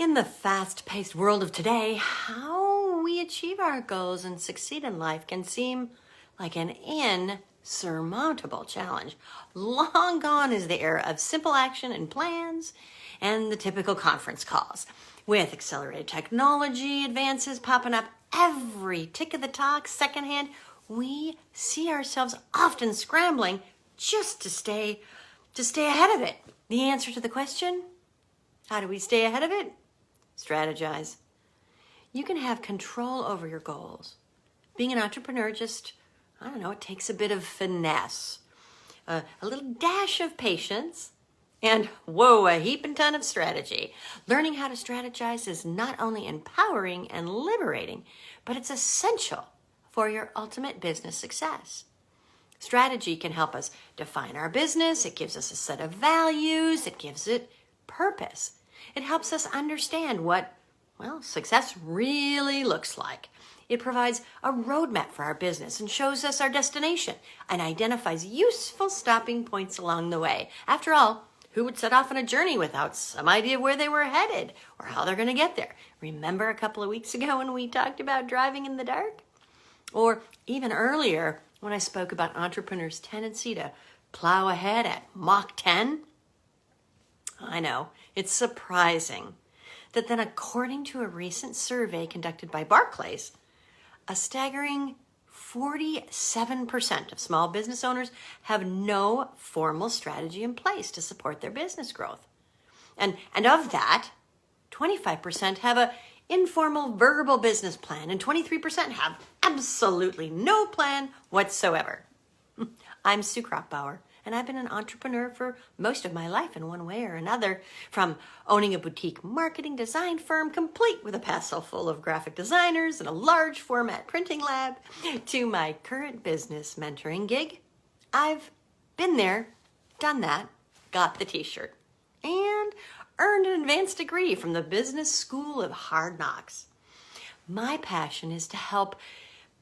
In the fast-paced world of today, how we achieve our goals and succeed in life can seem like an insurmountable challenge. Long gone is the era of simple action and plans and the typical conference calls. With accelerated technology advances popping up every tick of the talk secondhand, we see ourselves often scrambling just to stay ahead of it. The answer to the question, how do we stay ahead of it? Strategize. You can have control over your goals. Being an entrepreneur it takes a bit of finesse, a little dash of patience, and a heaping ton of strategy. Learning how to strategize is not only empowering and liberating, but it's essential for your ultimate business success. Strategy can help us define our business. It gives us a set of values. It gives it purpose. It helps us understand what, success really looks like. It provides a roadmap for our business and shows us our destination and identifies useful stopping points along the way. After all, who would set off on a journey without some idea where they were headed or how they're going to get there? Remember a couple of weeks ago when we talked about driving in the dark? Or even earlier when I spoke about entrepreneurs' tendency to plow ahead at Mach 10? I know, it's surprising that then, according to a recent survey conducted by Barclays, a staggering 47% of small business owners have no formal strategy in place to support their business growth. And of that, 25% have an informal verbal business plan, and 23% have absolutely no plan whatsoever. I'm Sue Kroppbauer, and I've been an entrepreneur for most of my life in one way or another, from owning a boutique marketing design firm complete with a parcel full of graphic designers and a large format printing lab to my current business mentoring gig. I've been there, done that, got the t-shirt, and earned an advanced degree from the Business School of Hard Knocks. My passion is to help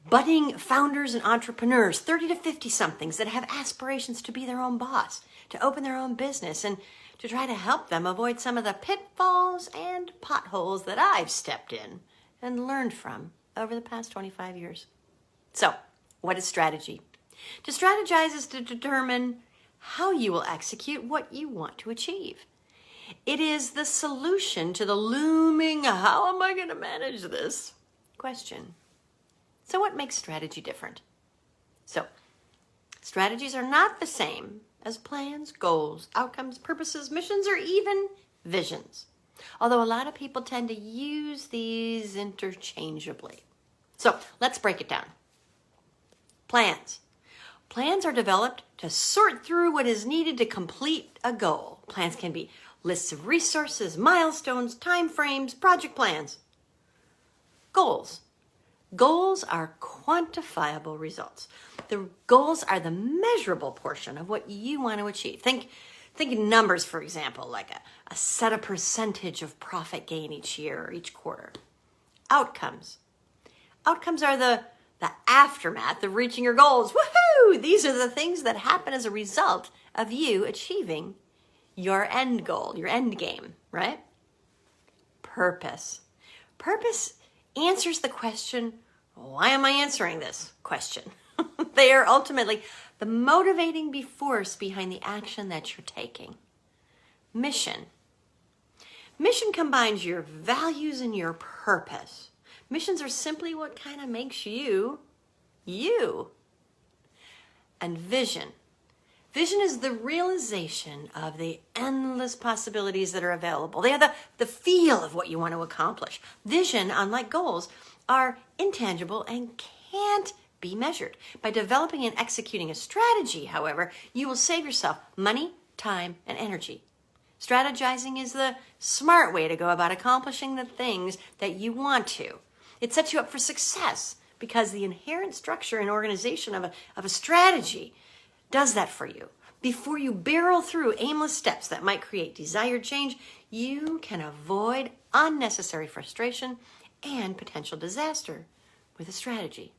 budding founders and entrepreneurs, 30 to 50 somethings that have aspirations to be their own boss, to open their own business, and to try to help them avoid some of the pitfalls and potholes that I've stepped in and learned from over the past 25 years. So, what is strategy? To strategize is to determine how you will execute what you want to achieve. It is the solution to the looming, how am I going to manage this question. So what makes strategy different? So, strategies are not the same as plans, goals, outcomes, purposes, missions, or even visions. Although a lot of people tend to use these interchangeably. So, let's break it down. Plans. Plans are developed to sort through what is needed to complete a goal. Plans can be lists of resources, milestones, time frames, project plans. Goals. Goals are quantifiable results. The goals are the measurable portion of what you want to achieve. Think in numbers, for example, like a set a percentage of profit gain each year or each quarter. Outcomes. Outcomes are the aftermath of reaching your goals. Woohoo! These are the things that happen as a result of you achieving your end goal, your end game, right? Purpose. Purpose answers the question, why am I answering this question? They are ultimately the motivating force behind the action that you're taking. Mission. Mission combines your values and your purpose. Missions are simply what kind of makes you, you. And vision. Vision is the realization of the endless possibilities that are available. They are the feel of what you want to accomplish. Vision, unlike goals, are intangible and can't be measured. By developing and executing a strategy, however, you will save yourself money, time, and energy. Strategizing is the smart way to go about accomplishing the things that you want to. It sets you up for success because the inherent structure and organization of a strategy does that for you. Before you barrel through aimless steps that might create desired change, you can avoid unnecessary frustration and potential disaster with a strategy.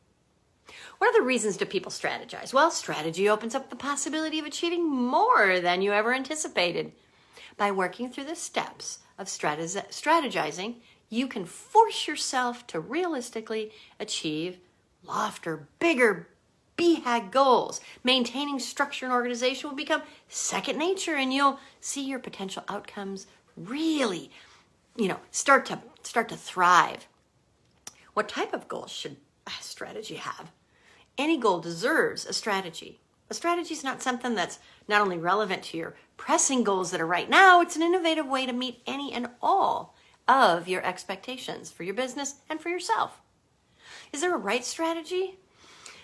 What are the reasons do people strategize? Well, strategy opens up the possibility of achieving more than you ever anticipated. By working through the steps of strategizing, you can force yourself to realistically achieve loftier, bigger BHAG goals. Maintaining structure and organization will become second nature, and you'll see your potential outcomes really, start to thrive. What type of goals should a strategy have? Any goal deserves a strategy. A strategy is not something that's not only relevant to your pressing goals that are right now, it's an innovative way to meet any and all of your expectations for your business and for yourself. Is there a right strategy?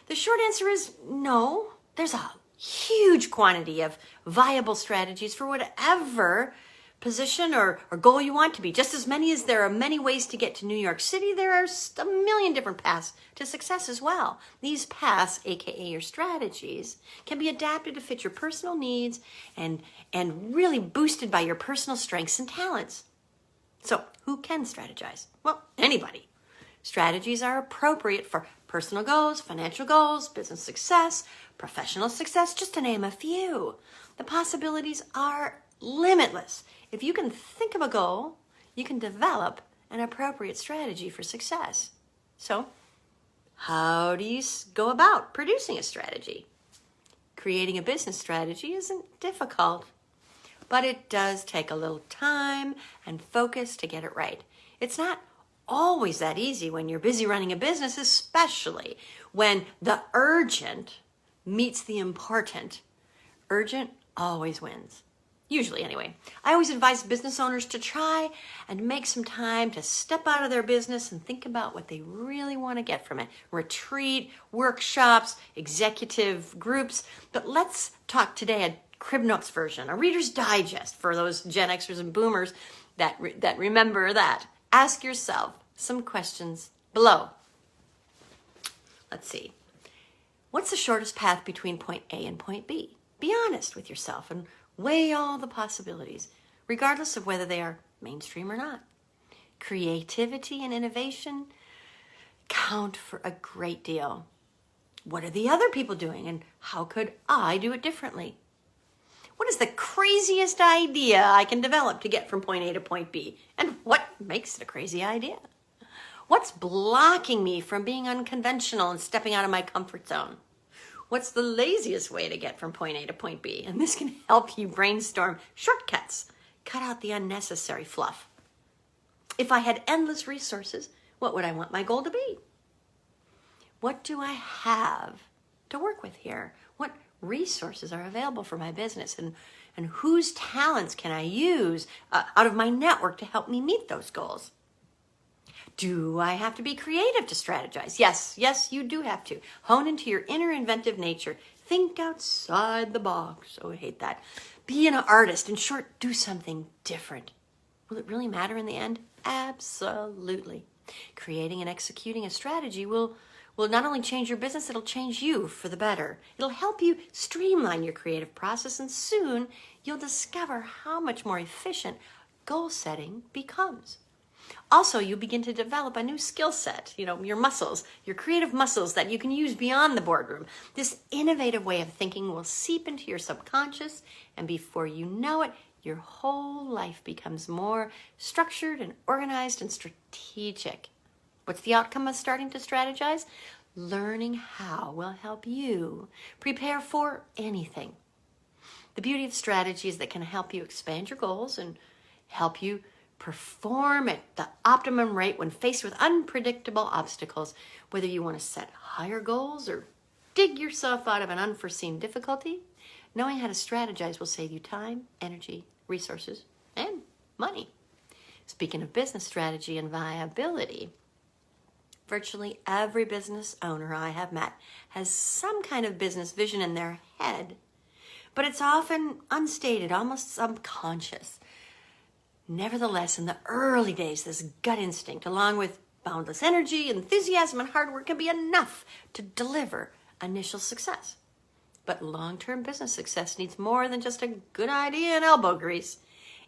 The short answer is no. There's a huge quantity of viable strategies for whatever position or goal you want to be. Just as many as there are many ways to get to New York City, there are a million different paths to success as well. These paths, aka your strategies, can be adapted to fit your personal needs and really boosted by your personal strengths and talents. So who can strategize? Well, anybody. Strategies are appropriate for personal goals, financial goals, business success, professional success, just to name a few. The possibilities are limitless. If you can think of a goal, you can develop an appropriate strategy for success. So, how do you go about producing a strategy? Creating a business strategy isn't difficult, but it does take a little time and focus to get it right. It's not always that easy when you're busy running a business, especially when the urgent meets the important. Urgent always wins. Usually anyway. I always advise business owners to try and make some time to step out of their business and think about what they really want to get from it. Retreat, workshops, executive groups. But let's talk today a Crib Notes version, a Reader's Digest for those Gen Xers and Boomers that remember that. Ask yourself some questions below. Let's see. What's the shortest path between point A and point B? Be honest with yourself and weigh all the possibilities, regardless of whether they are mainstream or not. Creativity and innovation count for a great deal. What are the other people doing, and how could I do it differently? What is the craziest idea I can develop to get from point A to point B? And what makes it a crazy idea? What's blocking me from being unconventional and stepping out of my comfort zone? What's the laziest way to get from point A to point B? And this can help you brainstorm shortcuts. Cut out the unnecessary fluff. If I had endless resources, what would I want my goal to be? What do I have to work with here? What resources are available for my business? And whose talents can I use out of my network to help me meet those goals? Do I have to be creative to strategize? Yes, you do have to. Hone into your inner inventive nature. Think outside the box. Oh, I hate that. Be an artist. In short, do something different. Will it really matter in the end? Absolutely. Creating and executing a strategy will not only change your business, it'll change you for the better. It'll help you streamline your creative process, and soon you'll discover how much more efficient goal setting becomes. Also, you begin to develop a new skill set, your muscles, your creative muscles that you can use beyond the boardroom. This innovative way of thinking will seep into your subconscious, and before you know it, your whole life becomes more structured and organized and strategic. What's the outcome of starting to strategize? Learning how will help you prepare for anything. The beauty of strategy is that it can help you expand your goals and help you perform at the optimum rate when faced with unpredictable obstacles. Whether you want to set higher goals or dig yourself out of an unforeseen difficulty, knowing how to strategize will save you time, energy, resources, and money. Speaking of business strategy and viability, virtually every business owner I have met has some kind of business vision in their head, but it's often unstated, almost subconscious. Nevertheless, in the early days, this gut instinct, along with boundless energy, enthusiasm, and hard work, can be enough to deliver initial success. But long-term business success needs more than just a good idea and elbow grease.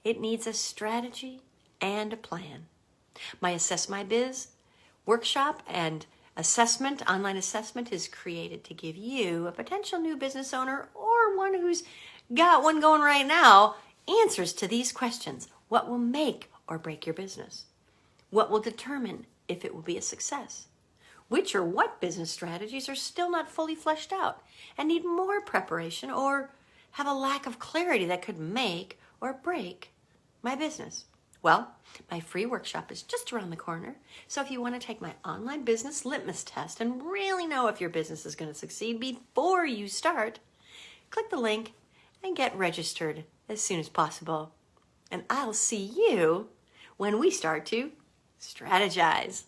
It needs a strategy and a plan. My Assess My Biz workshop and online assessment is created to give you, a potential new business owner or one who's got one going right now, answers to these questions. What will make or break your business? What will determine if it will be a success? Which or what business strategies are still not fully fleshed out and need more preparation or have a lack of clarity that could make or break my business? Well, my free workshop is just around the corner. So if you want to take my online business litmus test and really know if your business is going to succeed before you start, click the link and get registered as soon as possible. And I'll see you when we start to strategize.